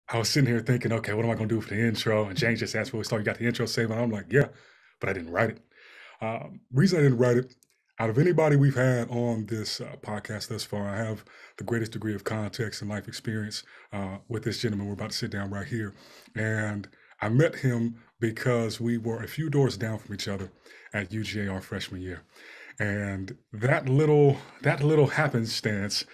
I was sitting here thinking, okay, what am I going to do for the intro? And James just asked me, "So you got the intro saved?" And I'm like, yeah, but I didn't write it. Reason I didn't write it, out of anybody we've had on this podcast thus far, I have the greatest degree of context and life experience with this gentleman. We're about to sit down right here. And I met him because we were a few doors down from each other at UGA our freshman year. And that little happenstance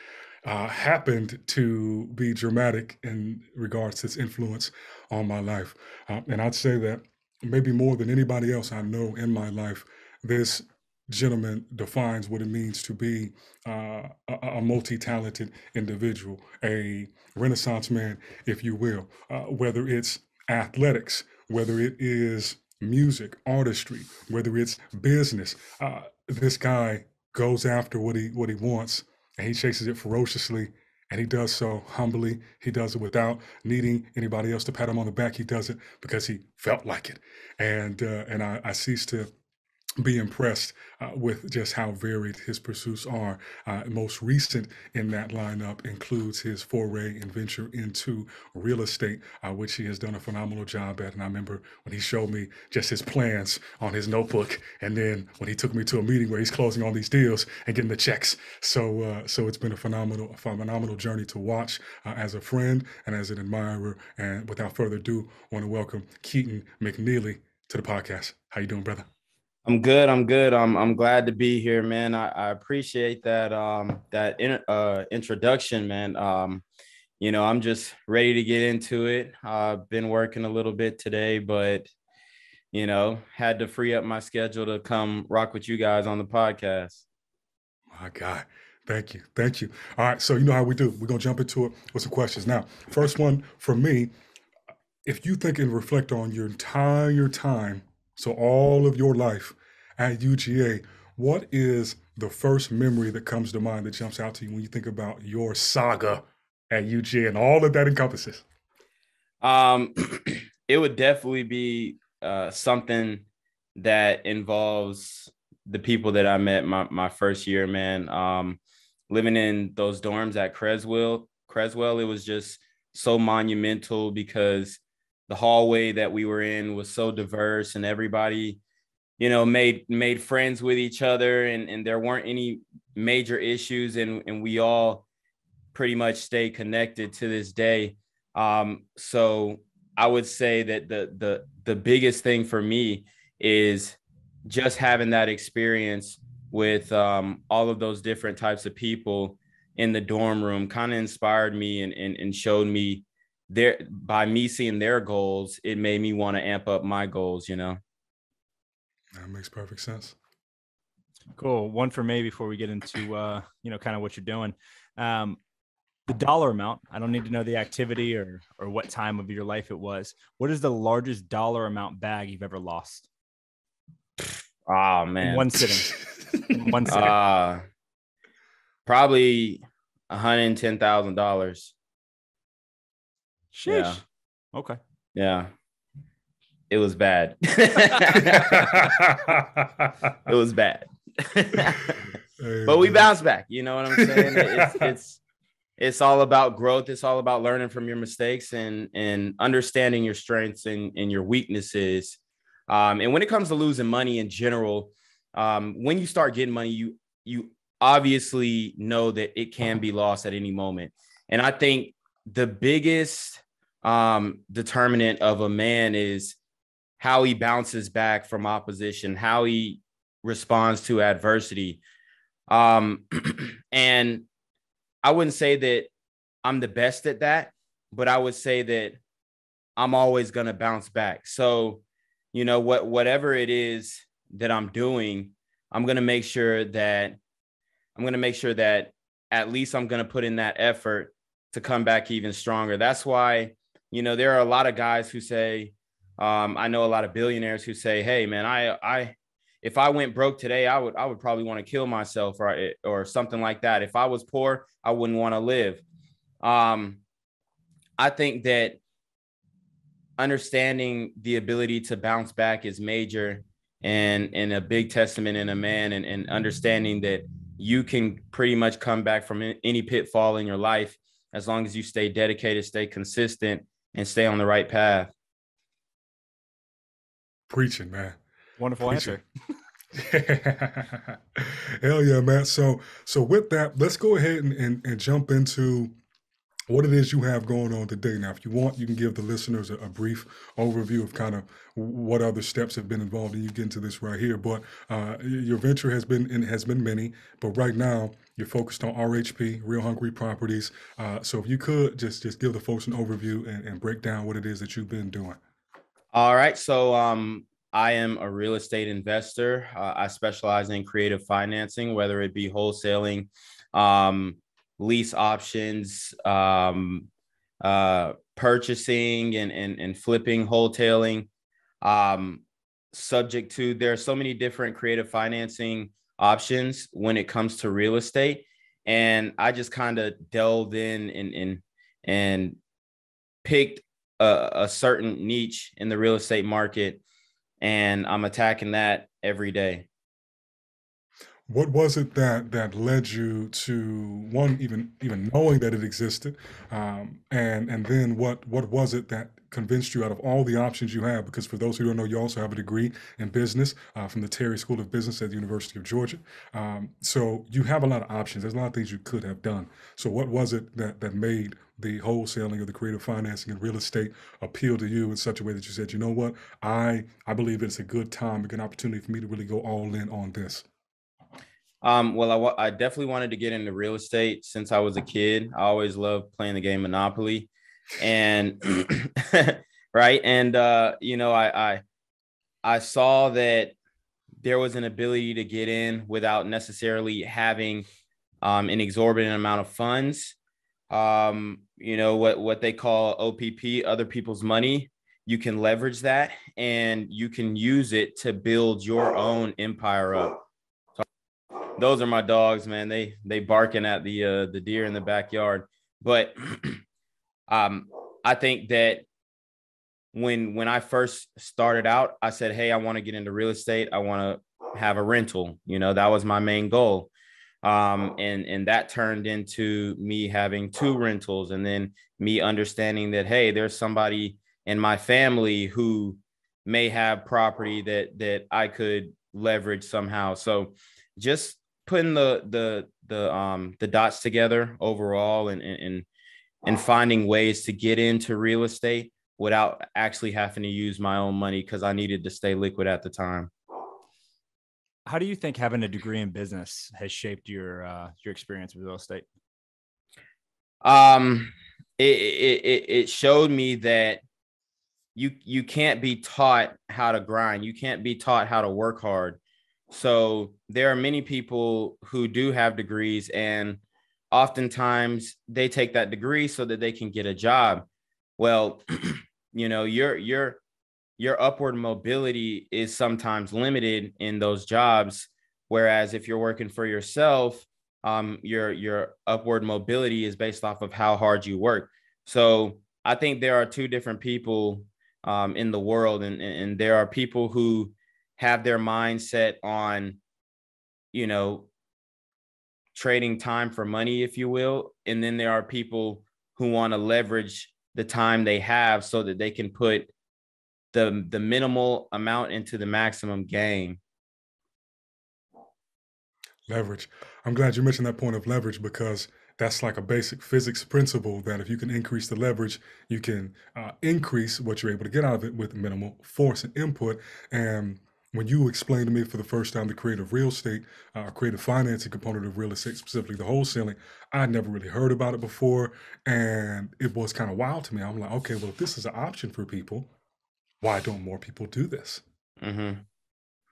happened to be dramatic in regards to its influence on my life. And I'd say that maybe more than anybody else I know in my life, this gentleman defines what it means to be a multi-talented individual, a renaissance man, if you will, whether it's athletics, whether it is music, artistry, whether it's business. This guy goes after what he wants, and he chases it ferociously, and he does so humbly. He does it without needing anybody else to pat him on the back. He does it because he felt like it, and I cease to be impressed with just how varied his pursuits are. Most recent in that lineup includes his foray and venture into real estate, which he has done a phenomenal job at. And I remember when he showed me just his plans on his notebook, and then when he took me to a meeting where he's closing all these deals and getting the checks. So it's been a phenomenal journey to watch as a friend and as an admirer. And without further ado, I want to welcome Keaton Mcneely to the podcast. How you doing, brother? I'm good. I'm good. I'm glad to be here, man. I appreciate that introduction, man. I'm just ready to get into it. I've been working a little bit today, but had to free up my schedule to come rock with you guys on the podcast. My God. Thank you. Thank you. All right. So you know how we do. We're gonna jump into it with some questions. Now, first one for me, if you think and reflect on your entire time, so all of your life at UGA, what is the first memory that comes to mind that jumps out to you when you think about your saga at UGA and all that that encompasses? Um, it would definitely be something that involves the people that I met my first year, man. Living in those dorms at Creswell, it was just so monumental because the hallway that we were in was so diverse and everybody, made friends with each other and there weren't any major issues and we all pretty much stay connected to this day. So I would say that the biggest thing for me is just having that experience with all of those different types of people in the dorm room kind of inspired me and showed me their by me seeing their goals, it made me want to amp up my goals. That makes perfect sense. Cool. One for me before we get into, kind of what you're doing. The dollar amount, I don't need to know the activity or what time of your life it was. What is the largest dollar amount bag you've ever lost Oh in man. one sitting? In one sitting. Probably $110,000. Sheesh. Yeah. Okay. Yeah. It was bad. It was bad. But we bounced back. You know what I'm saying? It's all about growth. It's all about learning from your mistakes and understanding your strengths and your weaknesses. And when it comes to losing money in general, when you start getting money, you obviously know that it can be lost at any moment. And I think the biggest determinant of a man is how he bounces back from opposition, how he responds to adversity. And I wouldn't say that I'm the best at that, but I would say that I'm always going to bounce back. So, whatever it is that I'm doing, I'm going to make sure that at least I'm going to put in that effort to come back even stronger. That's why, there are a lot of guys who say, I know a lot of billionaires who say, "Hey, man, if I went broke today, I would probably want to kill myself or something like that. If I was poor, I wouldn't want to live." I think that understanding the ability to bounce back is major and a big testament in a man and understanding that you can pretty much come back from any pitfall in your life as long as you stay dedicated, stay consistent, and stay on the right path. Preaching, man. Wonderful Preaching. answer. Hell yeah, man. So with that, let's go ahead and jump into what it is you have going on today. Now, if you want, you can give the listeners a brief overview of kind of what other steps have been involved in you getting to this right here. But your venture has been many, but right now you're focused on RHP, Real Hungry Properties. So if you could just give the folks an overview and break down what it is that you've been doing. All right. So I am a real estate investor. I specialize in creative financing, whether it be wholesaling, lease options, purchasing and flipping, wholetailing. Subject to, there are so many different creative financing options when it comes to real estate. And I just kind of delved in and picked a certain niche in the real estate market, and I'm attacking that every day. What was it that led you to one, even knowing that it existed, and then what was it that convinced you out of all the options you have? Because for those who don't know, you also have a degree in business from the Terry School of Business at the University of Georgia. So you have a lot of options. There's a lot of things you could have done. So what was it that made the wholesaling or the creative financing and real estate appeal to you in such a way that you said, you know what, I believe it's a good time, a good opportunity for me to really go all in on this? Well, I definitely wanted to get into real estate since I was a kid. I always loved playing the game Monopoly, and right. And, I saw that there was an ability to get in without necessarily having an exorbitant amount of funds. What they call OPP, other people's money. You can leverage that and you can use it to build your own empire up. Those are my dogs, man. They barking at the deer in the backyard. But I think that when I first started out, I said, hey, I want to get into real estate. I want to have a rental. That was my main goal. And that turned into me having 2 rentals, and then me understanding that, hey, there's somebody in my family who may have property that I could leverage somehow. So just putting the dots together overall and finding ways to get into real estate without actually having to use my own money, because I needed to stay liquid at the time. How do you think having a degree in business has shaped your experience with real estate? It showed me that you can't be taught how to grind. You can't be taught how to work hard. So there are many people who do have degrees, and oftentimes they take that degree so that they can get a job. Well, your upward mobility is sometimes limited in those jobs. Whereas if you're working for yourself, your upward mobility is based off of how hard you work. So I think there are 2 different people in the world, and there are people who have their mindset on, trading time for money, if you will. And then there are people who want to leverage the time they have so that they can put the minimal amount into the maximum gain. Leverage. I'm glad you mentioned that point of leverage, because that's like a basic physics principle that if you can increase the leverage, you can increase what you're able to get out of it with minimal force and input. And when you explained to me for the first time the creative real estate, creative financing component of real estate, specifically the wholesaling, I'd never really heard about it before. And it was kind of wild to me. I'm like, okay, well, if this is an option for people, why don't more people do this? Mm-hmm.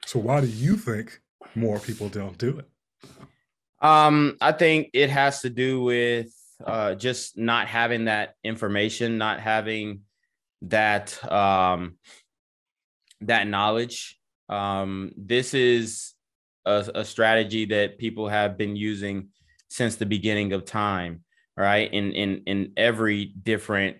So why do you think more people don't do it? I think it has to do with just not having that information, not having that that knowledge. This is a strategy that people have been using since the beginning of time, right? In every different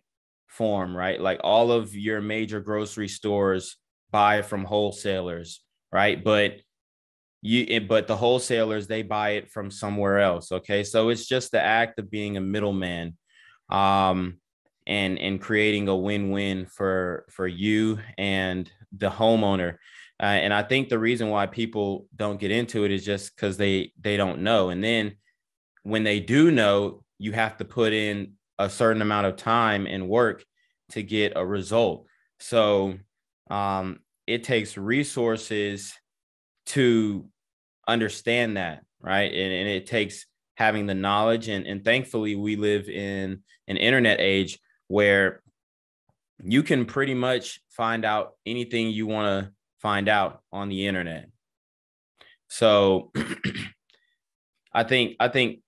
form, right? Like all of your major grocery stores buy from wholesalers, right? But the wholesalers, they buy it from somewhere else. Okay. So it's just the act of being a middleman. and creating a win-win for you and the homeowner. And I think the reason why people don't get into it is just because they don't know. And then when they do know, you have to put in a certain amount of time and work to get a result. So it takes resources to understand that, right? And it takes having the knowledge. And thankfully, we live in an internet age where you can pretty much find out anything you want to find out on the internet. So I think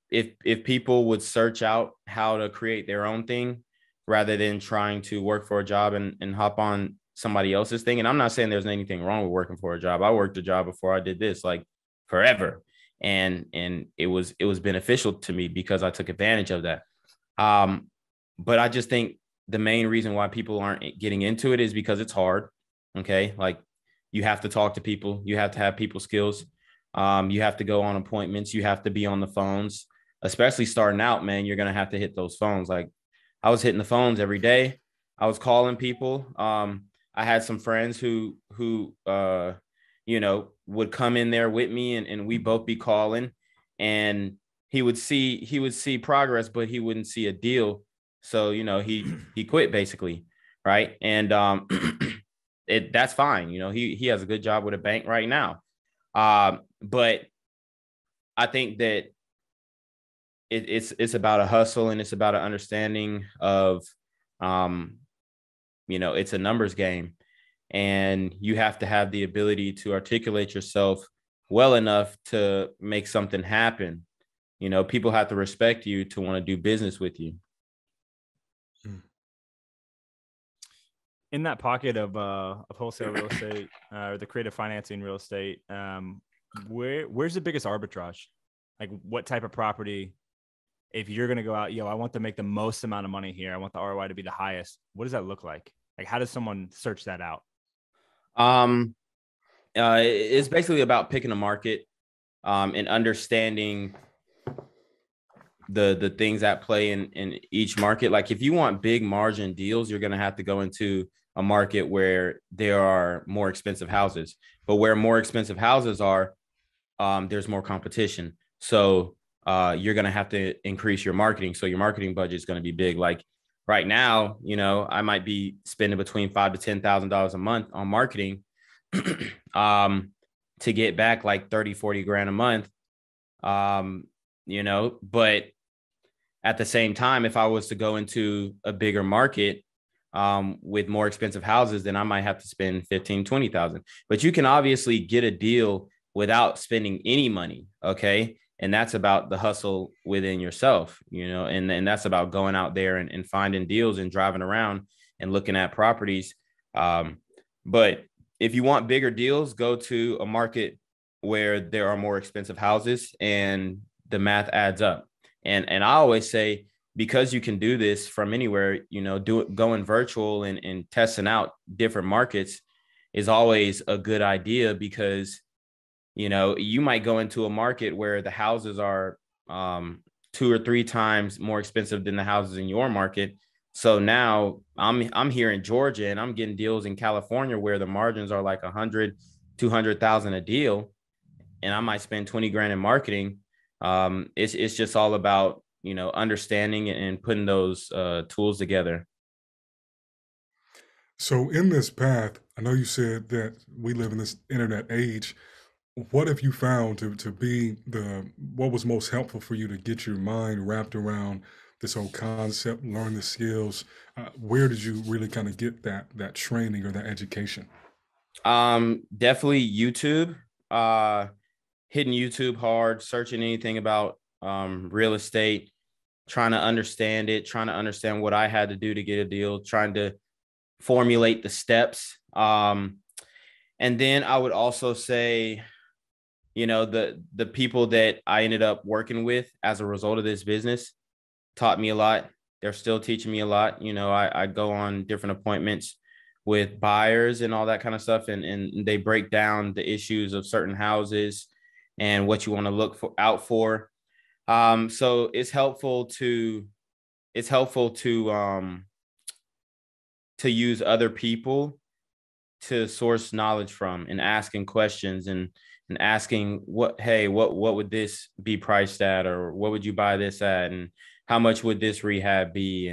if people would search out how to create their own thing rather than trying to work for a job and hop on somebody else's thing. And I'm not saying there's anything wrong with working for a job. I worked a job before I did this, like forever. And it was beneficial to me because I took advantage of that. But I just think the main reason why people aren't getting into it is because it's hard. Okay. Like, you have to talk to people. You have to have people skills. You have to go on appointments. You have to be on the phones, especially starting out, man. You're going to have to hit those phones. Like, I was hitting the phones every day. I was calling people. I had some friends who would come in there with me and we both be calling, and he would see progress, but he wouldn't see a deal. So, he quit basically. Right. And that's fine. He has a good job with a bank right now. But I think that it's about a hustle, and it's about an understanding of, it's a numbers game, and you have to have the ability to articulate yourself well enough to make something happen. People have to respect you to want to do business with you. In that pocket of wholesale real estate or the creative financing real estate, where's the biggest arbitrage? Like, what type of property, if you're going to go out, I want to make the most amount of money here, I want the ROI to be the highest, what does that look like? Like, how does someone search that out? It's basically about picking a market and understanding the things at play in each market. Like, if you want big margin deals, you're going to have to go into a market where there are more expensive houses. But where more expensive houses are, there's more competition. So you're going to have to increase your marketing. So your marketing budget is going to be big. Like right now, I might be spending between $5,000 to $10,000 a month on marketing to get back like 30, 40 grand a month. But at the same time, if I was to go into a bigger market with more expensive houses, then I might have to spend 15, 20,000. But you can obviously get a deal without spending any money. Okay. And that's about the hustle within yourself, and that's about going out there and finding deals and driving around and looking at properties. But if you want bigger deals, go to a market where there are more expensive houses and the math adds up. And I always say, because you can do this from anywhere, going virtual and testing out different markets is always a good idea, because, you might go into a market where the houses are 2 or 3 times more expensive than the houses in your market. So now I'm here in Georgia and I'm getting deals in California where the margins are like 100, 200,000 a deal, and I might spend 20 grand in marketing. It's just all about, understanding and putting those tools together. So in this path, I know you said that we live in this internet age. What have you found to be what was most helpful for you to get your mind wrapped around this whole concept, learn the skills? Where did you really kind of get that training or that education? Definitely YouTube. Hitting YouTube hard, searching anything about real estate, trying to understand it, trying to understand what I had to do to get a deal, trying to formulate the steps. And then I would also say, the people that I ended up working with as a result of this business taught me a lot. They're still teaching me a lot. I go on different appointments with buyers and all that kind of stuff, and they break down the issues of certain houses and what you want to look out for. So it's helpful to to use other people to source knowledge from, and asking questions and asking what would this be priced at, or what would you buy this at, and how much would this rehab be,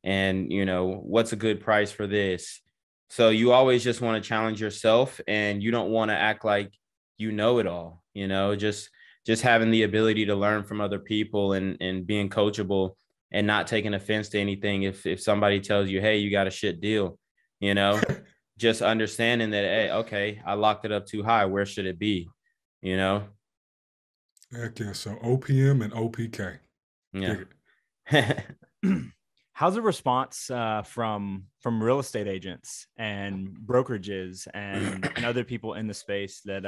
and you know, what's a good price for this. So you always just want to challenge yourself, and you don't want to act like you know it all, you know, just having the ability to learn from other people, and being coachable, and not taking offense to anything. If somebody tells you, hey, you got a shit deal, you know, just understanding that, hey, okay, I locked it up too high. Where should it be? You know? Heck yeah. So OPM and OPK. Yeah. How's the response from real estate agents and brokerages and other people in the space that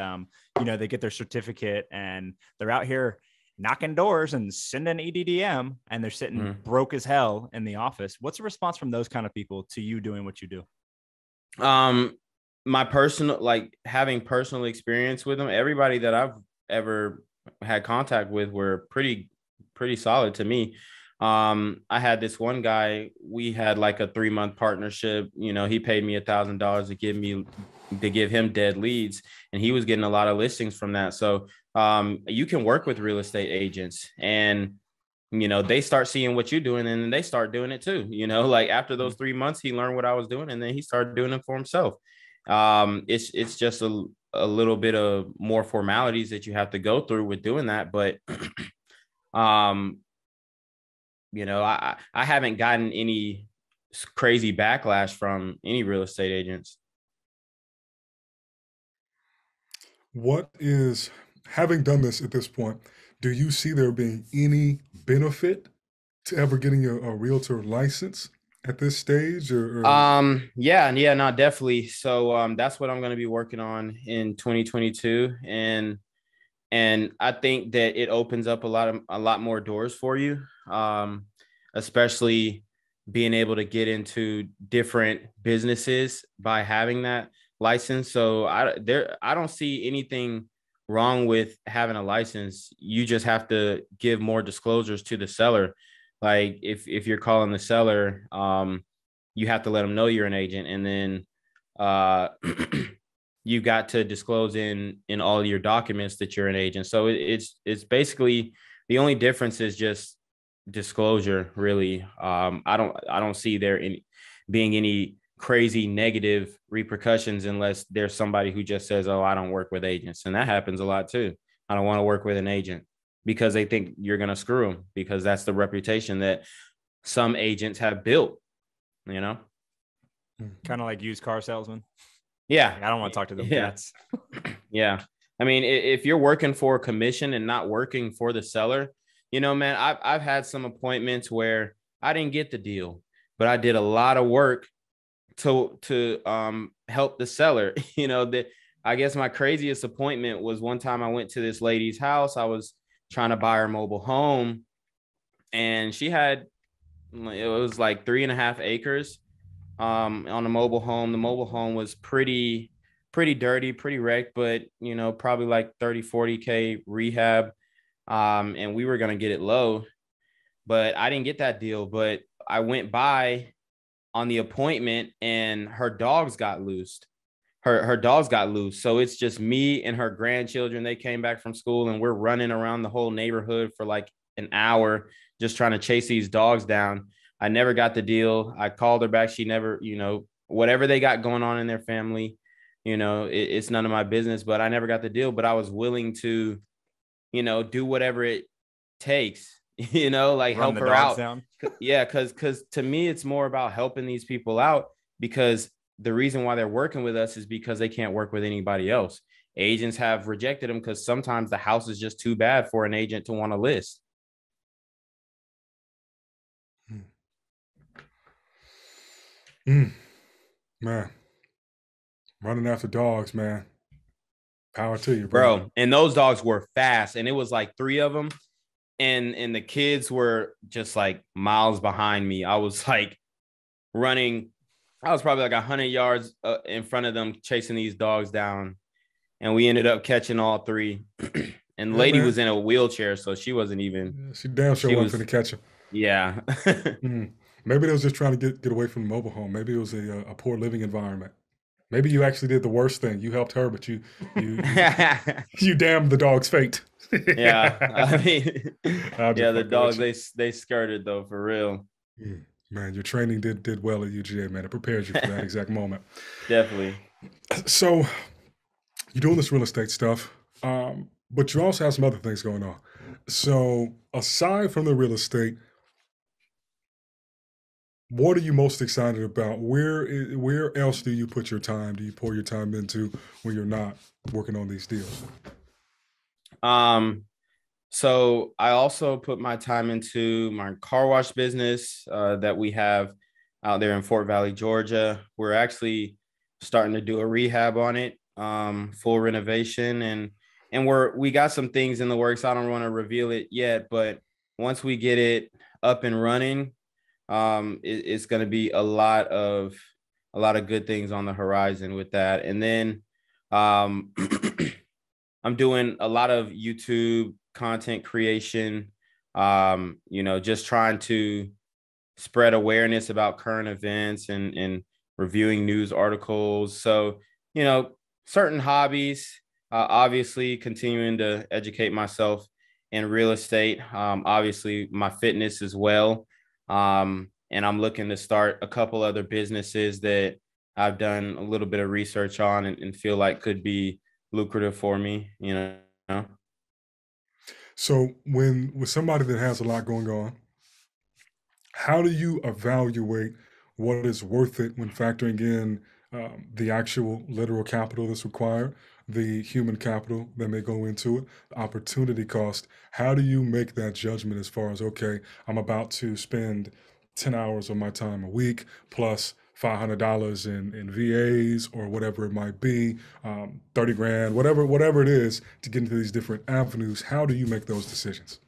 you know, they get their certificate and they're out here knocking doors and sending EDDM, and they're sitting broke as hell in the office? What's the response from those kind of people to you doing what you do? My personal, like, having personal experience with them, everybody that I've ever had contact with were pretty solid to me. I had this one guy, we had like a 3-month partnership. You know, he paid me $1,000 to give him dead leads, and he was getting a lot of listings from that. So you can work with real estate agents, and you know, they start seeing what you're doing, and then they start doing it too. You know, like after those 3 months, he learned what I was doing, and then he started doing it for himself. It's just a little bit of more formalities that you have to go through with doing that. But, you know, I haven't gotten any crazy backlash from any real estate agents. What is, having done this at this point, do you see there being any benefit to ever getting a realtor license at this stage? Or yeah, no, definitely. So that's what I'm going to be working on in 2022, and I think that it opens up a lot more doors for you, especially being able to get into different businesses by having that license. So I don't see anything wrong with having a license. You just have to give more disclosures to the seller. Like if you're calling the seller, you have to let them know you're an agent, and then you got to disclose in all your documents that you're an agent. So it's basically, the only difference is just disclosure, really. I don't see there being any crazy negative repercussions unless there's somebody who just says, oh, I don't work with agents. And that happens a lot too. I don't want to work with an agent, because they think you're going to screw them, because that's the reputation that some agents have built, you know? Kind of like used car salesman. Yeah. I don't want to talk to them. Yeah. Yeah. I mean, if you're working for a commission and not working for the seller, you know, man, I've had some appointments where I didn't get the deal, but I did a lot of work to help the seller. You know, that, I guess my craziest appointment was one time I went to this lady's house. I was trying to buy her mobile home, and it was like 3.5 acres on the mobile home. The mobile home was pretty dirty, pretty wrecked, but you know, probably like 30-40K rehab. And we were going to get it low, but I didn't get that deal. But I went by on the appointment, and her dogs got loosed. Her dogs got loose. So it's just me and her grandchildren. They came back from school, and we're running around the whole neighborhood for like an hour, just trying to chase these dogs down. I never got the deal. I called her back. She never, you know, whatever they got going on in their family, you know, it's none of my business, but I never got the deal. But I was willing to, you know, do whatever it takes, you know, like Run help the her dogs out. down. Yeah. Cause to me, it's more about helping these people out, because the reason why they're working with us is because they can't work with anybody else. Agents have rejected them because sometimes the house is just too bad for an agent to want to list. Man, running after dogs, man. Power to you, bro. And those dogs were fast, and it was like 3 of them, and the kids were just like miles behind me. I was like running. I was probably like 100 yards in front of them, chasing these dogs down, and we ended up catching all 3. And the lady was in a wheelchair, so she wasn't even. She damn sure wasn't going to catch him. Yeah. Maybe they was just trying to get away from the mobile home. Maybe it was a poor living environment. Maybe you actually did the worst thing. You helped her, but you you damned the dog's fate. Yeah, I mean, I'm just yeah, the fucking dogs with they skirted though for real. you. Man, your training did well at UGA, man. It prepares you for that exact moment. Definitely. So you're doing this real estate stuff, but you also have some other things going on. So aside from the real estate, what are you most excited about? Where else do you put your time? Do you pour your time into when you're not working on these deals? So I also put my time into my car wash business that we have out there in Fort Valley, Georgia. We're actually starting to do a rehab on it, full renovation, and we got some things in the works. I don't want to reveal it yet, but once we get it up and running, it's going to be a lot of good things on the horizon with that. And then um, I'm doing a lot of YouTube content creation, just trying to spread awareness about current events and reviewing news articles. So, certain hobbies, obviously continuing to educate myself in real estate, obviously my fitness as well. And I'm looking to start a couple other businesses that I've done a little bit of research on and feel like could be lucrative for me, So when with somebody that has a lot going on, how do you evaluate what is worth it when factoring in the actual literal capital that's required, the human capital that may go into it, the opportunity cost? How do you make that judgment as far as, okay, I'm about to spend 10 hours of my time a week plus $500 in VAs or whatever it might be, 30 grand, whatever it is to get into these different avenues? How do you make those decisions?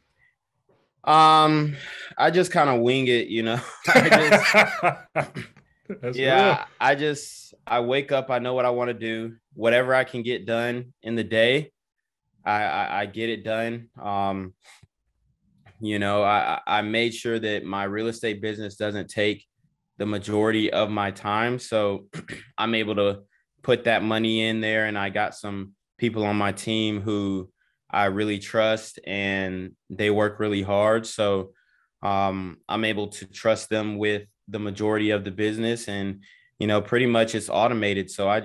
I just kind of wing it, That's real. Yeah, I wake up, I know what I want to do. Whatever I can get done in the day, I get it done. I made sure that my real estate business doesn't take the majority of my time. So I'm able to put that money in there, and I got some people on my team who I really trust and they work really hard. So I'm able to trust them with the majority of the business, and pretty much it's automated. So I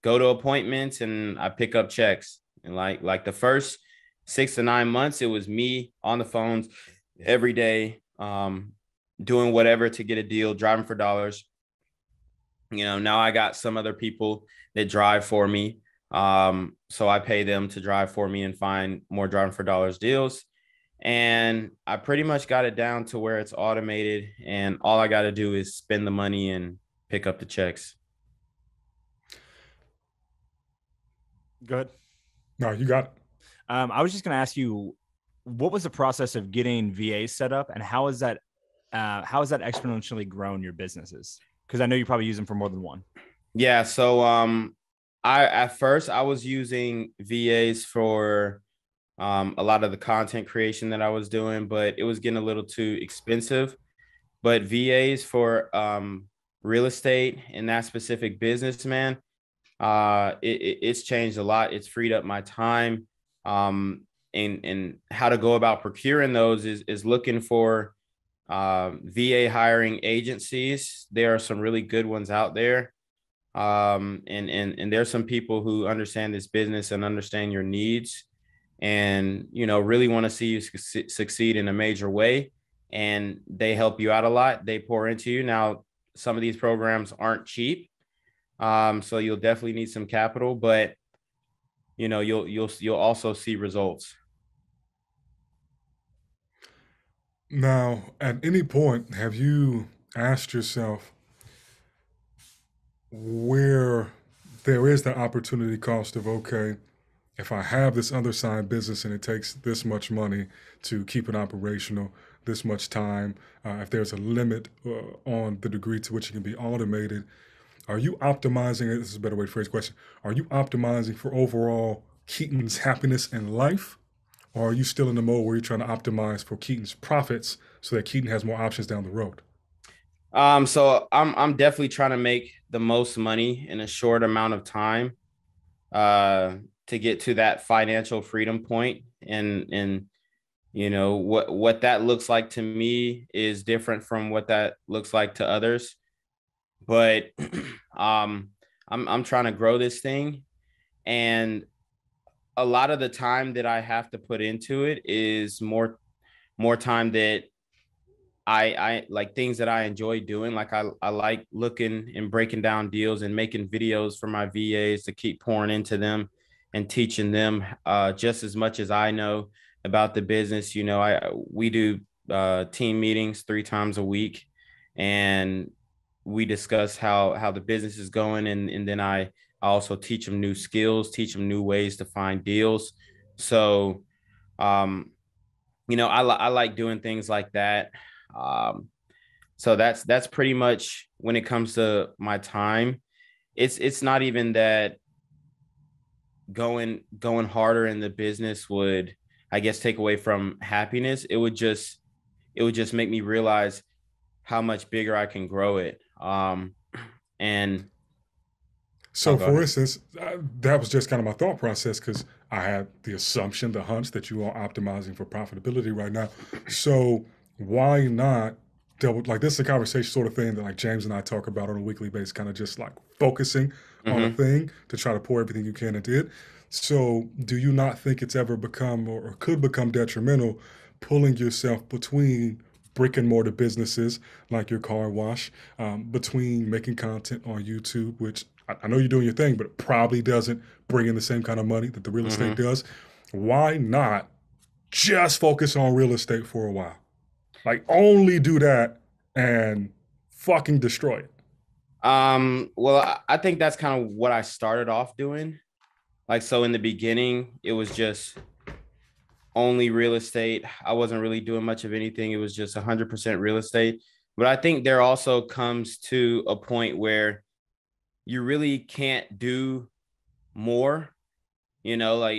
go to appointments and I pick up checks, and like the first 6 to 9 months, it was me on the phones every day, doing whatever to get a deal, driving for dollars. Now I got some other people that drive for me. So I pay them to drive for me and find more driving for dollars deals. And I pretty much got it down to where it's automated, and all I got to do is spend the money and pick up the checks. Good. No, you got it. I was just going to ask you, what was the process of getting VA set up, and how has that exponentially grown your businesses? Because I know you probably use them for more than one. Yeah. So at first I was using VAs for a lot of the content creation that I was doing, but it was getting a little too expensive. But VAs for real estate and that specific business, man, it's changed a lot. It's freed up my time. And how to go about procuring those is looking for VA hiring agencies. There are some really good ones out there. And there's some people who understand this business and understand your needs, and really want to see you succeed in a major way, and they help you out a lot. They pour into you. Now some of these programs aren't cheap, so you'll definitely need some capital, but you'll also see results. Now, at any point, have you asked yourself where there is the opportunity cost of, okay, if I have this other side business and it takes this much money to keep it operational, this much time, if there's a limit on the degree to which it can be automated, are you optimizing? This is a better way to phrase the question. Are you optimizing for overall Keaton's happiness in life? or are you still in the mode where you're trying to optimize for Keaton's profits so that Keaton has more options down the road? So I'm definitely trying to make the most money in a short amount of time, to get to that financial freedom point. And you know, what that looks like to me is different from what that looks like to others. But I'm trying to grow this thing, and a lot of the time that I have to put into it is more time that I like things that I enjoy doing. Like I like looking and breaking down deals and making videos for my VAs to keep pouring into them and teaching them just as much as I know about the business. You know, we do team meetings 3 times a week, and we discuss how the business is going, and then I also teach them new skills, teach them new ways to find deals. So um, you know, I like doing things like that. Um, so that's pretty much when it comes to my time. It's not even that going harder in the business would, I guess, take away from happiness. It would just make me realize how much bigger I can grow it. And So, go for ahead. instance, that was just kind of my thought process because I had the assumption, the hunch that you are optimizing for profitability right now. So, why not double? Like, this is a conversation sort of thing that like James and I talk about on a weekly basis, kind of just like focusing on a Mm-hmm. thing to try to pour everything you can into it. So, do you not think it's ever become or could become detrimental pulling yourself between brick and mortar businesses like your car wash, between making content on YouTube, which I know you're doing your thing, but it probably doesn't bring in the same kind of money that the real estate Mm-hmm. does. Why not just focus on real estate for a while? Like, only do that and fucking destroy it. Well, I think that's kind of what I started off doing. Like, so in the beginning, it was just only real estate. I wasn't really doing much of anything. It was just 100% real estate. But I think there also comes to a point where you really can't do more. You know, like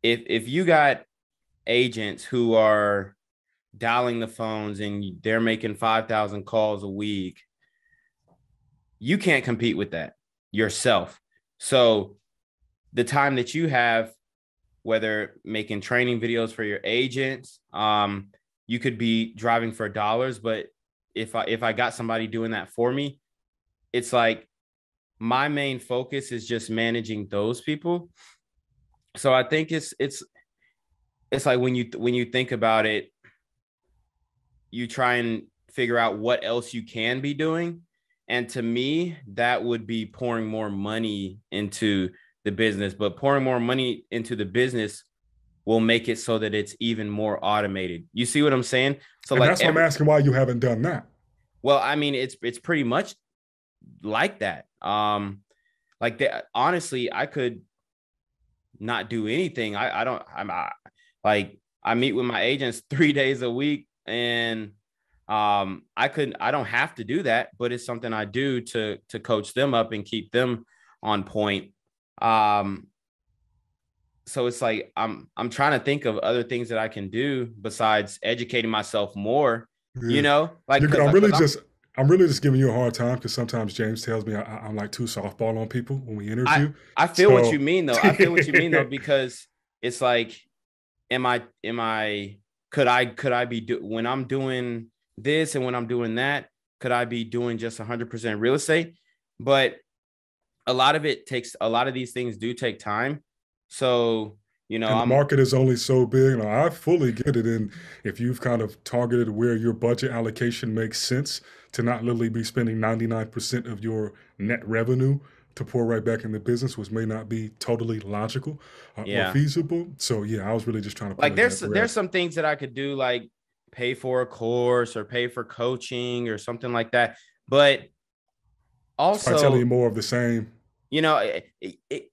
if you got agents who are dialing the phones and they're making 5,000 calls a week, you can't compete with that yourself. So the time that you have, whether making training videos for your agents, you could be driving for dollars. But if I got somebody doing that for me, it's like my main focus is just managing those people. So I think it's like when you think about it, you try and figure out what else you can be doing. And to me, that would be pouring more money into the business. But pouring more money into the business will make it so that it's even more automated. You see what I'm saying? So And like that's why I'm asking why you haven't done that. well, I mean, it's pretty much like that. Honestly, I could not do anything. I don't. Like I meet with my agents 3 days a week, and I don't have to do that, but it's something I do to coach them up and keep them on point. Um, so it's like I'm trying to think of other things that I can do besides educating myself more. You Yeah. know, like I'm really because I'm I'm really just giving you a hard time because sometimes James tells me I'm like too softball on people when we I interview. I feel what you So mean though. I feel what you mean though, because it's like, am I could I be when I'm doing this and when I'm doing that, could I be doing just 100% real estate? But a lot of these things do take time. So, and the I'm market is only so big. And I fully get it. And if you've kind of targeted where your budget allocation makes sense to not literally be spending 99% of your net revenue to pour right back in the business, which may not be totally logical or yeah. feasible. So yeah, I was really just trying to pull Like in that there's thread. some things that I could do, like pay for a course or pay for coaching or something like that. But It's probably telling also, you more of the same. it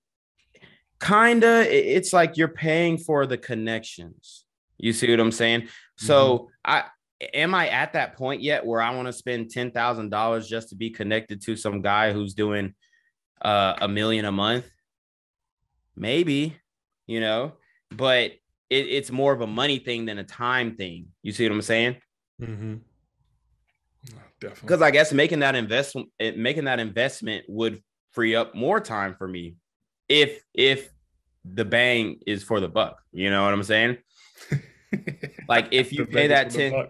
kinda, it's like you're paying for the connections. You see what I'm saying? Hmm. So am I at that point yet where I want to spend $10,000 just to be connected to some guy who's doing $1 million a month? Maybe, you know, but it's more of a money thing than a time thing. You see what I'm saying? Mm-hmm. Definitely. Because I guess making that investment would free up more time for me if the bang is for the buck. You know what I'm saying? Like if you pay that 10 or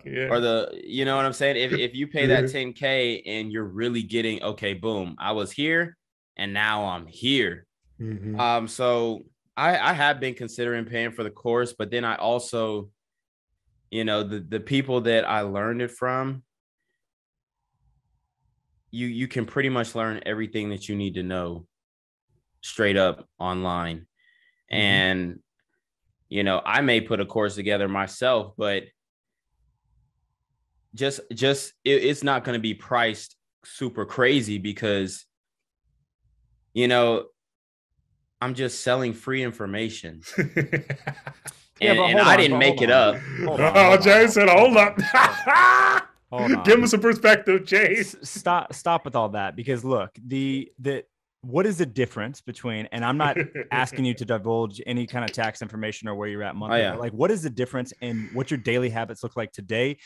you know what I'm saying? If you pay that 10K and you're really getting, okay, boom, I was here and now I'm here. Mm-hmm. So I have been considering paying for the course, but then I also, you know, the people that I learned it from, you can pretty much learn everything that you need to know straight up online. Mm-hmm. And, you know, I may put a course together myself, but it's not going to be priced super crazy because, you know, I'm just selling free information. And I didn't make it up. Oh, Jay said, hold up. Hold on. Give him some perspective, Jay. Stop with all that, because look, what is the difference between, and I'm not asking you to divulge any kind of tax information or where you're at monthly, but like, what is the difference in what your daily habits look like today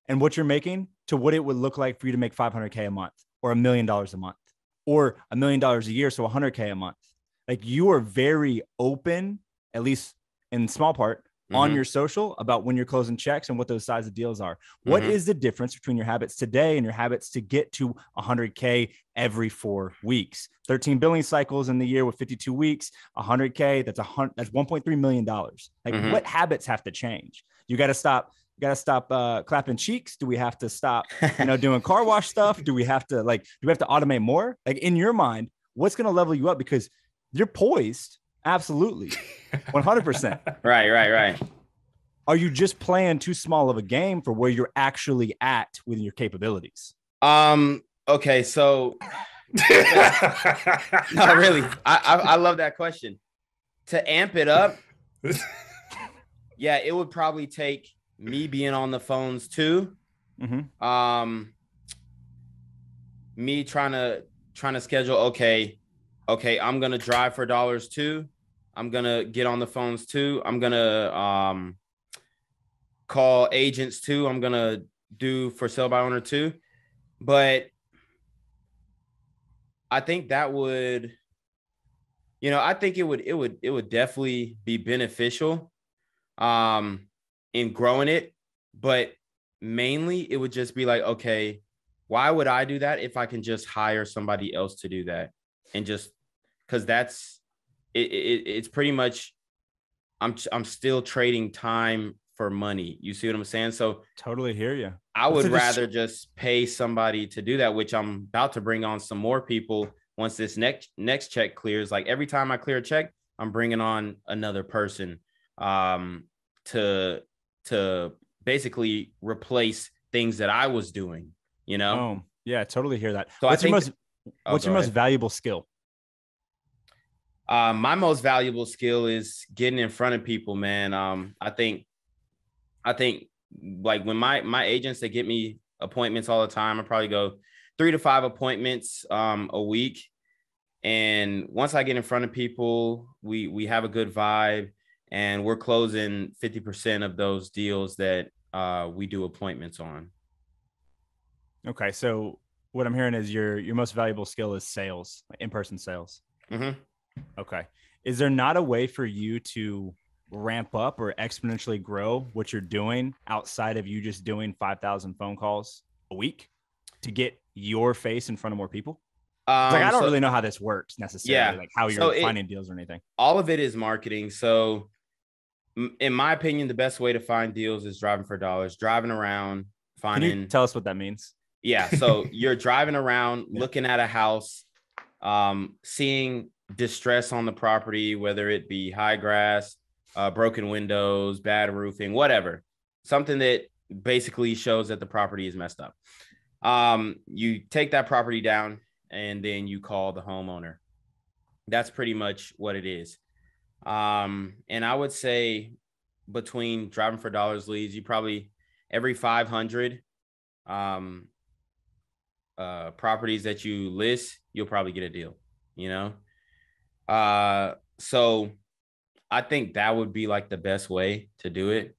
and what you're making to what it would look like for you to make $500K a month or $1 million a month or $1 million a year, so $100K a month? Like, you are very open, at least in small part, on your social about when you're closing checks and what those size of deals are. What is the difference between your habits today and your habits to get to 100K every 4 weeks? 13 billing cycles in the year with 52 weeks, 100K, that's $1.3 million. Like, what habits have to change? You got to stop clapping cheeks. Do we have to stop, doing car wash stuff? Do we have to automate more? Like, in your mind, what's going to level you up? Because you're poised. Absolutely. 100%. Right. Are you just playing too small of a game for where you're actually at with your capabilities? Okay. So no, really, I love that question. To amp it up. Yeah, it would probably take me being on the phones too. Me trying to schedule. Okay, I'm gonna drive for dollars too. I'm gonna get on the phones too. I'm gonna call agents too. I'm gonna do for sale by owner too. But I think that would, I think it would definitely be beneficial in growing it. But mainly it would just be like, okay, why would I do that if I can just hire somebody else to do that? And just because it's pretty much, I'm still trading time for money. You see what I'm saying? So totally hear you. I would rather just pay somebody to do that, which I'm about to bring on some more people once this next check clears. Like, every time I clear a check, I'm bringing on another person to basically replace things that I was doing, Oh, yeah, totally hear that. So what's your most valuable skill? My most valuable skill is getting in front of people, man. I think like when my agents, they get me appointments all the time. I probably go 3 to 5 appointments a week. And once I get in front of people, we have a good vibe, and we're closing 50% of those deals that we do appointments on. Okay, so what I'm hearing is your most valuable skill is sales, like in-person sales. Okay. Is there not a way for you to ramp up or exponentially grow what you're doing outside of you just doing 5,000 phone calls a week to get your face in front of more people? I don't really know how this works necessarily, like how you're finding deals or anything. All of it is marketing. So in my opinion, the best way to find deals is driving for dollars, driving around, finding. Can you tell us what that means? Yeah. So you're driving around, looking at a house, seeing distress on the property, whether it be high grass, broken windows, bad roofing, whatever, something that basically shows that the property is messed up. You take that property down and then you call the homeowner. That's pretty much what it is. And I would say between driving for dollars leads, you probably every 500 properties that you list, you'll probably get a deal, So I think that would be like the best way to do it.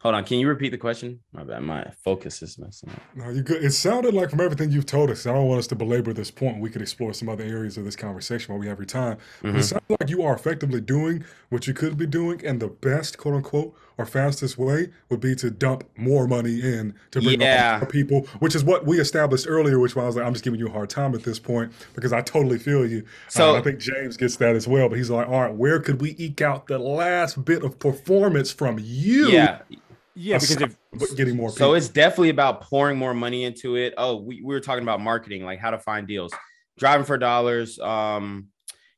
Hold on. Can you repeat the question? My bad. My focus is messing up. No, you good. It sounded like from everything you've told us, I don't want us to belabor this point. We could explore some other areas of this conversation while we have your time. But it sounds like you are effectively doing what you could be doing, and the best, quote unquote, or fastest way would be to dump more money in to bring on Yeah. more people, which is what we established earlier, which was I was like, I'm just giving you a hard time at this point because I totally feel you. And I So think James gets that as well. But he's like, all right, where could we eke out the last bit of performance from you? yeah. Yeah, because if Getting more So people. it's definitely about pouring more money into it. Oh, we were talking about marketing, like how to find deals. Driving for dollars.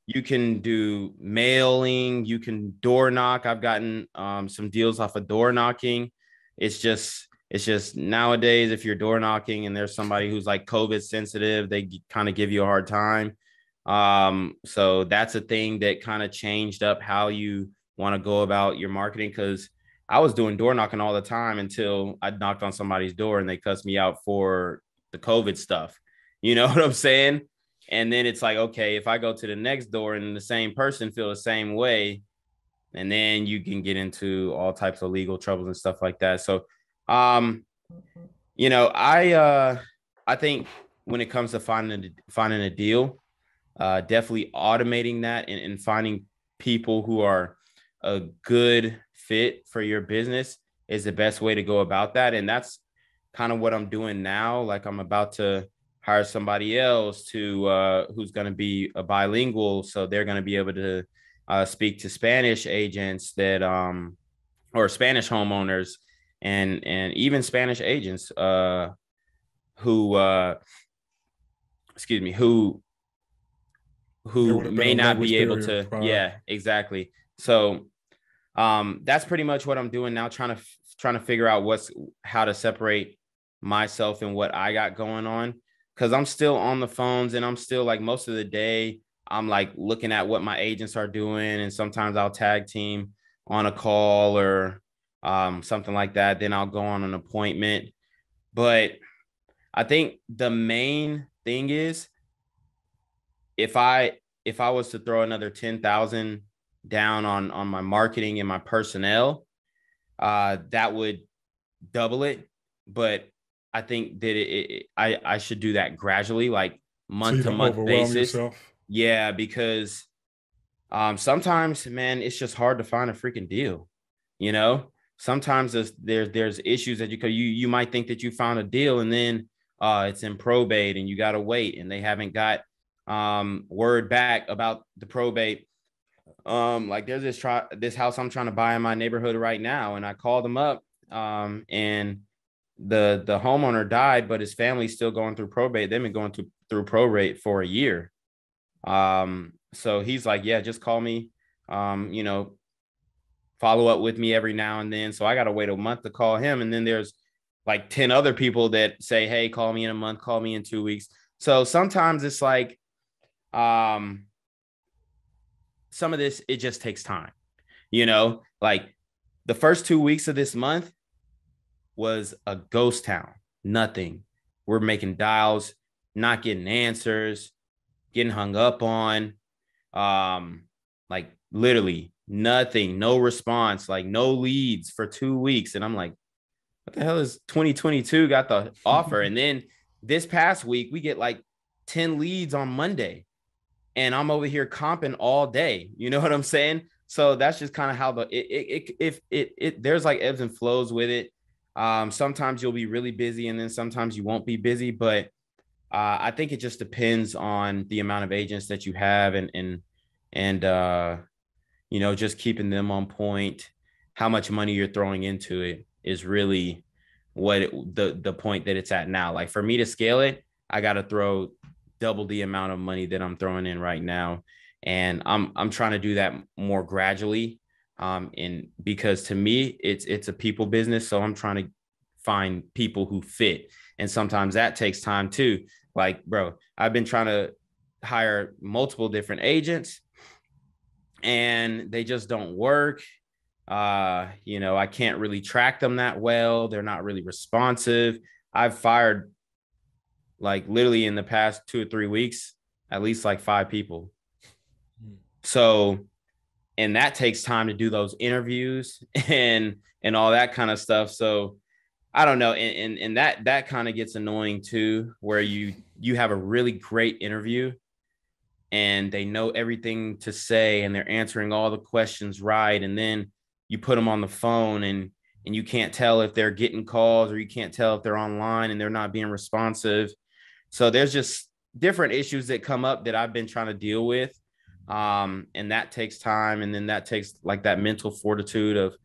You can do mailing, you can door knock. I've gotten some deals off of door knocking. It's just nowadays, if you're door knocking and there's somebody who's like COVID sensitive, they kind of give you a hard time. So that's a thing that kind of changed up how you want to go about your marketing, because I was doing door knocking all the time until I knocked on somebody's door and they cussed me out for the COVID stuff. You know what I'm saying? And then it's like, okay, if I go to the next door and the same person feel the same way, and then you can get into all types of legal troubles and stuff like that. So, I think when it comes to finding a deal, definitely automating that and finding people who are a good fit for your business is the best way to go about that. And that's kind of what I'm doing now. Like, I'm about to hire somebody else to who's going to be a bilingual, so they're going to be able to speak to Spanish agents that or Spanish homeowners and even Spanish agents who excuse me There who would have been may a not language be able barrier to. prior. Yeah, exactly. So that's pretty much what I'm doing now, trying to figure out how to separate myself and what I got going on, because I'm still on the phones and I'm still like most of the day I'm like looking at what my agents are doing, and sometimes I'll tag team on a call or something like that. Then I'll go on an appointment. But I think the main thing is, if I was to throw another 10,000 down on my marketing and my personnel, that would double it. But I think that I should do that gradually, like So you month to don't month overwhelm basis. yourself. Yeah, because sometimes, man, it's just hard to find a freaking deal. You know, sometimes there's issues that you might think that you found a deal, and then it's in probate and you got to wait, and they haven't got word back about the probate. Like there's this house I'm trying to buy in my neighborhood right now, and I called them up, and the homeowner died, but his family's still going through probate. They've been going through probate for a year. So he's like, yeah, just call me, follow up with me every now and then. So I got to wait a month to call him. And then there's like 10 other people that say, hey, call me in a month, call me in 2 weeks. So sometimes it's like, some of this, it just takes time, like the first 2 weeks of this month was a ghost town. Nothing. We're making dials, not getting answers, getting hung up on, like literally nothing, no response, like no leads for 2 weeks. And I'm like, what the hell is 2022 got the offer? And then this past week, we get like 10 leads on Monday, and I'm over here comping all day. You know what I'm saying? So that's just kind of how there's like ebbs and flows with it. Sometimes you'll be really busy, and then sometimes you won't be busy. But I think it just depends on the amount of agents that you have, and just keeping them on point. How much money you're throwing into it is really the point that it's at now. Like for me to scale it, I got to throw double the amount of money that I'm throwing in right now. And I'm trying to do that more gradually. And because to me, it's a people business. So I'm trying to find people who fit. And sometimes that takes time too. Like, bro, I've been trying to hire multiple different agents and they just don't work. I can't really track them that well. They're not really responsive. I've fired, like literally in the past 2 or 3 weeks, at least like 5 people. So, and that takes time to do those interviews and all that kind of stuff. So I don't know. And that kind of gets annoying too, where you have a really great interview and they know everything to say and they're answering all the questions right. And then you put them on the phone and you can't tell if they're getting calls, or you can't tell if they're online and they're not being responsive. So there's just different issues that come up that I've been trying to deal with. And that takes time. And then that takes like that mental fortitude of,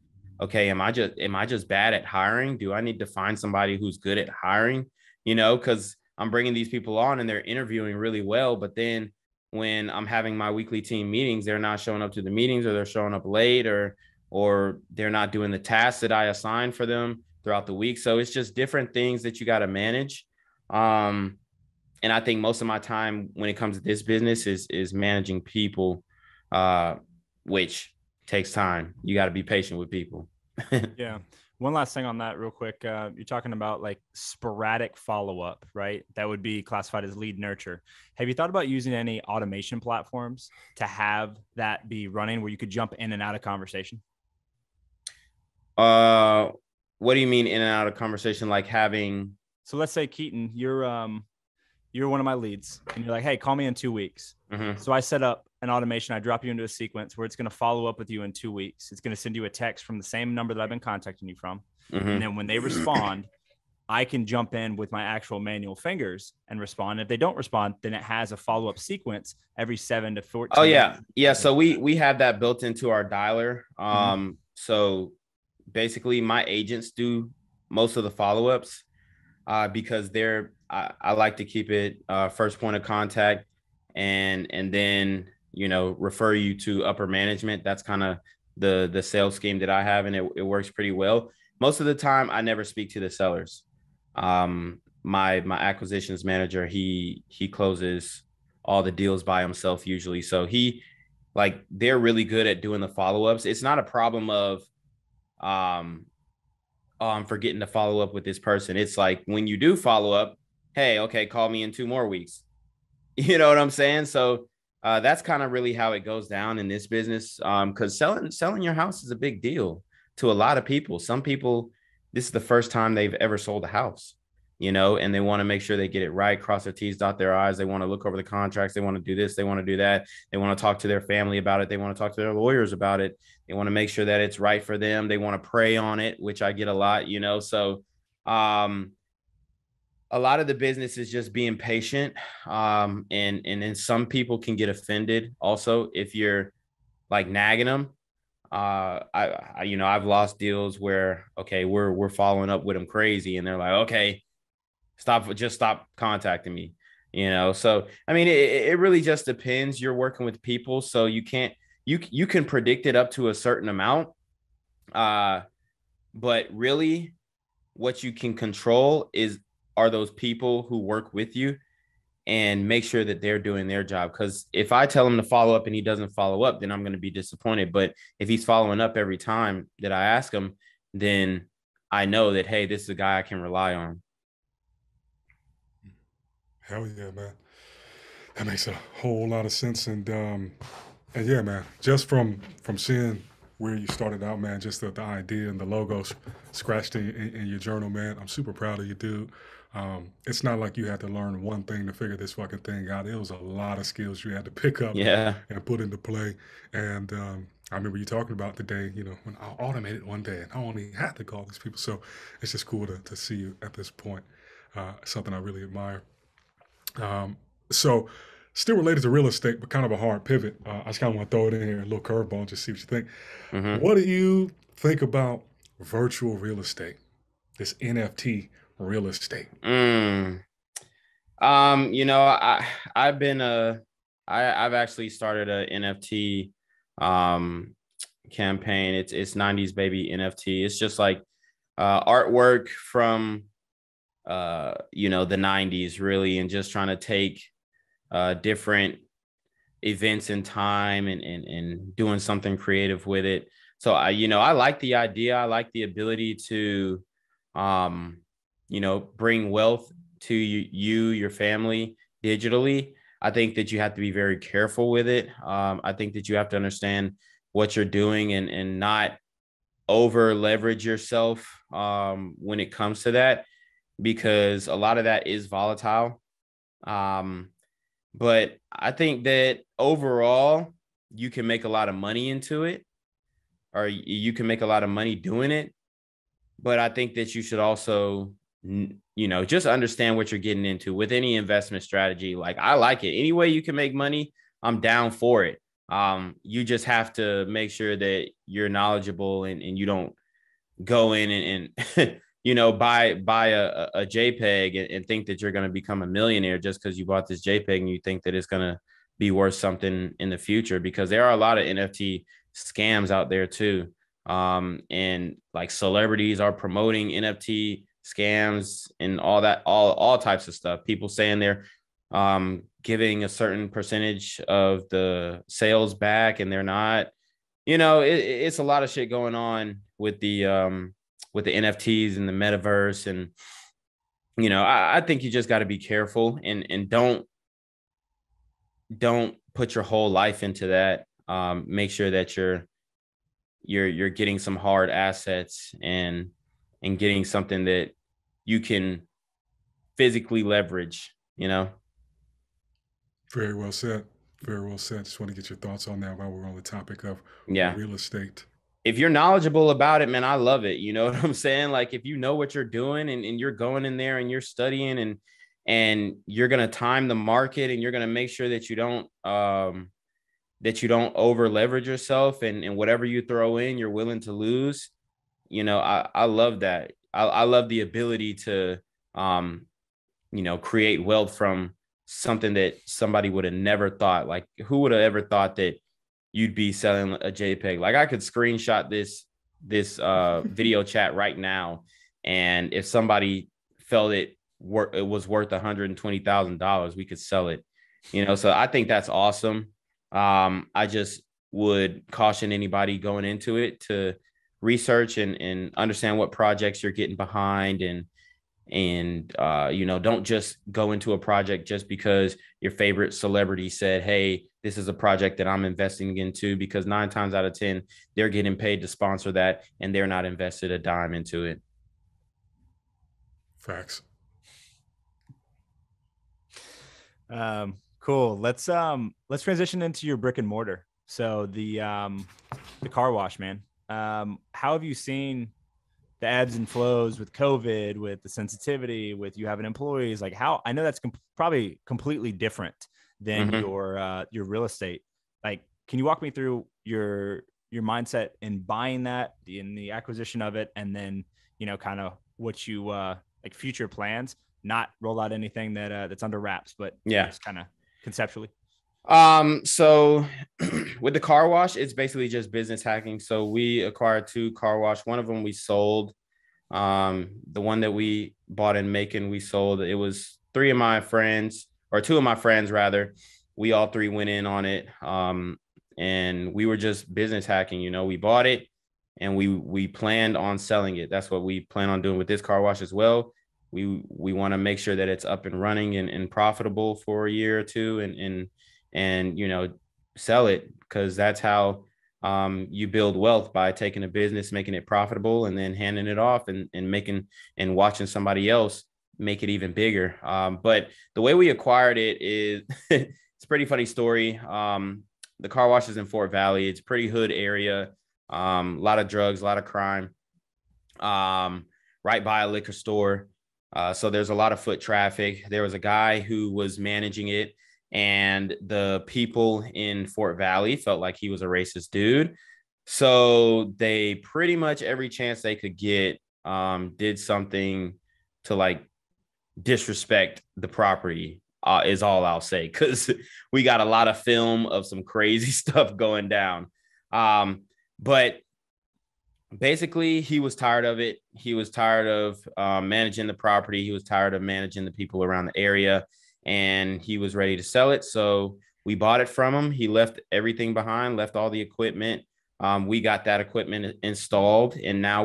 okay, am I just bad at hiring? Do I need to find somebody who's good at hiring? Because I'm bringing these people on and they're interviewing really well, but then when I'm having my weekly team meetings, they're not showing up to the meetings, or they're showing up late, or they're not doing the tasks that I assign for them throughout the week. So it's just different things that you got to manage. And I think most of my time when it comes to this business is managing people, which takes time. You got to be patient with people. Yeah. One last thing on that real quick. You're talking about like sporadic follow-up, right? That would be classified as lead nurture. Have you thought about using any automation platforms to have that be running where you could jump in and out of conversation? What do you mean in and out of conversation? Like having... So let's say, Keaton, you're one of my leads and you're like, hey, call me in 2 weeks. Mm-hmm. So I set up an automation. I drop you into a sequence where it's going to follow up with you in 2 weeks. It's going to send you a text from the same number that I've been contacting you from. Mm-hmm. And then when they respond, I can jump in with my actual manual fingers and respond. If they don't respond, then it has a follow-up sequence every 7 to 14. Oh yeah. Yeah. So we have that built into our dialer. Mm-hmm. So basically my agents do most of the follow-ups because I like to keep it first point of contact and then, refer you to upper management. That's kind of the sales scheme that I have, and it works pretty well. Most of the time I never speak to the sellers. My acquisitions manager, he closes all the deals by himself usually. So they're really good at doing the follow-ups. It's not a problem of, oh, I'm forgetting to follow up with this person. It's like when you do follow up, hey, okay, call me in 2 more weeks. You know what I'm saying? So that's kind of really how it goes down in this business. Because selling your house is a big deal to a lot of people. Some people, this is the first time they've ever sold a house, and they want to make sure they get it right, cross their T's, dot their I's. They want to look over the contracts. They want to do this. They want to do that. They want to talk to their family about it. They want to talk to their lawyers about it. They want to make sure that it's right for them. They want to pray on it, which I get a lot, So a lot of the business is just being patient. And then some people can get offended also if you're like nagging them. I've lost deals where, okay, we're following up with them crazy and they're like, okay, just stop contacting me, So, I mean, it really just depends. You're working with people, so you can predict it up to a certain amount. But really what you can control are those people who work with you, and make sure that they're doing their job. Because if I tell him to follow up and he doesn't follow up, then I'm going to be disappointed. But if he's following up every time that I ask him, then I know that, hey, this is a guy I can rely on. Hell yeah, man. That makes a whole lot of sense. And yeah, man, just from seeing where you started out, man, just the idea and the logos scratched in your journal, man, I'm super proud of you, dude. It's not like you had to learn one thing to figure this fucking thing out. It was a lot of skills you had to pick up and put into play. And I remember you talking about the day, when I automated one day and I only had to call these people. So it's just cool to see you at this point. Something I really admire. So still related to real estate, but kind of a hard pivot. I just kind of want to throw it in here, a little curveball, just see what you think. Mm-hmm. What do you think about virtual real estate, this NFT real estate? I've actually started a NFT campaign. It's 90s baby NFT. It's just like artwork from the 90s really, and just trying to take different events in time and doing something creative with it. So I like the idea. I like the ability to bring wealth to you, your family digitally. I think that you have to be very careful with it. I think that you have to understand what you're doing and not over leverage yourself when it comes to that, because a lot of that is volatile. But I think that overall, you can make a lot of money into it, or you can make a lot of money doing it. But I think that you should also, just understand what you're getting into with any investment strategy. Like, I like it. Any way you can make money, I'm down for it. You just have to make sure that you're knowledgeable and you don't go in and buy a JPEG and think that you're going to become a millionaire just because you bought this JPEG and you think that it's going to be worth something in the future, because there are a lot of NFT scams out there too. And like celebrities are promoting NFT scams and all that, all types of stuff. People saying they're giving a certain percentage of the sales back and they're not. It's a lot of shit going on with the NFTs and the metaverse. And, I think you just got to be careful and don't put your whole life into that. Make sure that you're getting some hard assets and getting something that you can physically leverage, Very well said. Very well said. Just want to get your thoughts on that while we're on the topic of real estate. If you're knowledgeable about it, man, I love it. You know what I'm saying? Like, if you know what you're doing and you're going in there and you're studying and you're going to time the market and you're going to make sure that you don't over leverage yourself and whatever you throw in, you're willing to lose. I love that. I love the ability to, create wealth from something that somebody would have never thought. Like, who would have ever thought that you'd be selling a JPEG? Like, I could screenshot this video chat right now, and if somebody felt it was worth $120,000, we could sell it. So I think that's awesome. I just would caution anybody going into it to research and understand what projects you're getting behind, and don't just go into a project just because your favorite celebrity said, hey, this is a project that I'm investing into, because 9 times out of 10, they're getting paid to sponsor that and they're not invested a dime into it. Facts. Cool. Let's transition into your brick and mortar. So the car wash, man. How have you seen the ebbs and flows with COVID, with the sensitivity, with you having employees? Like, how, I know that's probably completely different than your real estate. Like, can you walk me through your mindset in buying that, in the acquisition of it, and then, kind of what you like future plans, not roll out anything that's under wraps, but just kind of conceptually. So with the car wash, it's basically just business hacking. So we acquired 2 car wash. One of them we sold. The one that we bought in Macon, we sold. It was 2 of my friends rather. We all 3 went in on it. And we were just business hacking. We bought it and we planned on selling it. That's what we plan on doing with this car wash as well. We want to make sure that it's up and running and profitable for a year or 2 and sell it, because that's how you build wealth, by taking a business, making it profitable, and then handing it off and making and watching somebody else make it even bigger. But the way we acquired it is it's a pretty funny story. The car wash is in Fort Valley. It's a pretty hood area. A lot of drugs, a lot of crime, right by a liquor store. So there's a lot of foot traffic. There was a guy who was managing it, and the people in Fort Valley felt like he was a racist dude. So they pretty much every chance they could get did something to like disrespect the property, is all I'll say, because we got a lot of film of some crazy stuff going down. But basically, he was tired of it. He was tired of managing the property. He was tired of managing the people around the area, and he was ready to sell it. So we bought it from him. He left everything behind, left all the equipment. We got that equipment installed, and now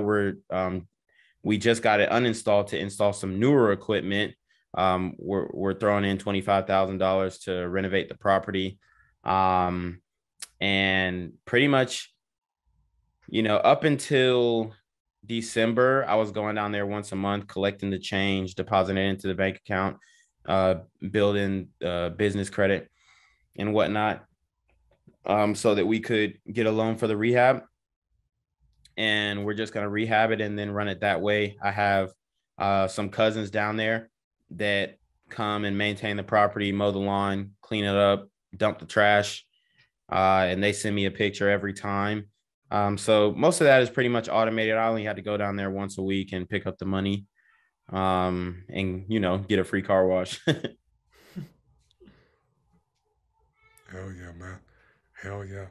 we just got it uninstalled to install some newer equipment. We're throwing in $25,000 to renovate the property. And pretty much, up until December, I was going down there once a month, collecting the change, depositing it into the bank account, building business credit and whatnot, so that we could get a loan for the rehab. And we're just going to rehab it and then run it that way. I have some cousins down there that come and maintain the property, mow the lawn, clean it up, dump the trash, and they send me a picture every time. So most of that is pretty much automated. I only had to go down there once a week and pick up the money, and get a free car wash. Hell yeah, man. Hell yeah.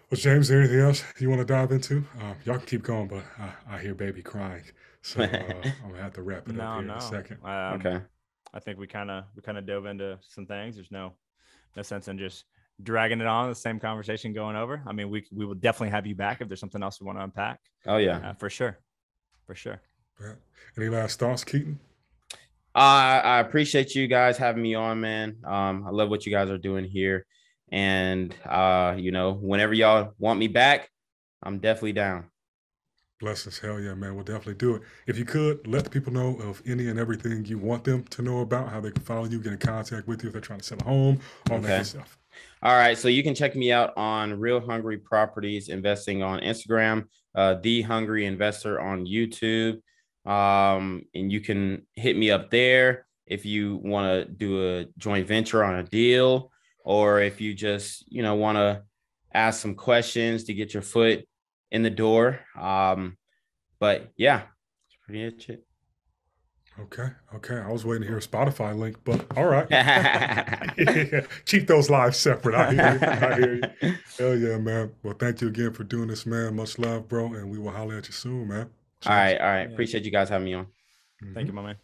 Well, James, anything else you want to dive into? Y'all can keep going, but I hear baby crying, so I'm gonna have to wrap it up here in a second. Okay. I think we kind of dove into some things. There's no sense in just dragging it on. The same conversation going over. I mean, we will definitely have you back if there's something else we want to unpack. Oh yeah, for sure. Yeah. Any last thoughts, Keaton? I appreciate you guys having me on, man. I love what you guys are doing here. And, whenever y'all want me back, I'm definitely down. Blessings. Hell yeah, man. We'll definitely do it. If you could, let the people know of any and everything you want them to know about, how they can follow you, get in contact with you if they're trying to sell a home, all that good stuff. All right. So you can check me out on Real Hungry Properties Investing on Instagram, The Hungry Investor on YouTube. And you can hit me up there if you want to do a joint venture on a deal, or if you just, want to ask some questions to get your foot in the door. But yeah, that's pretty much it. Okay. I was waiting to hear a Spotify link, but all right. Keep those lives separate. I hear you. Hell yeah, man. Well, thank you again for doing this, man. Much love, bro. And we will holler at you soon, man. Cheers. All right. Appreciate you guys having me on. Thank you, my man.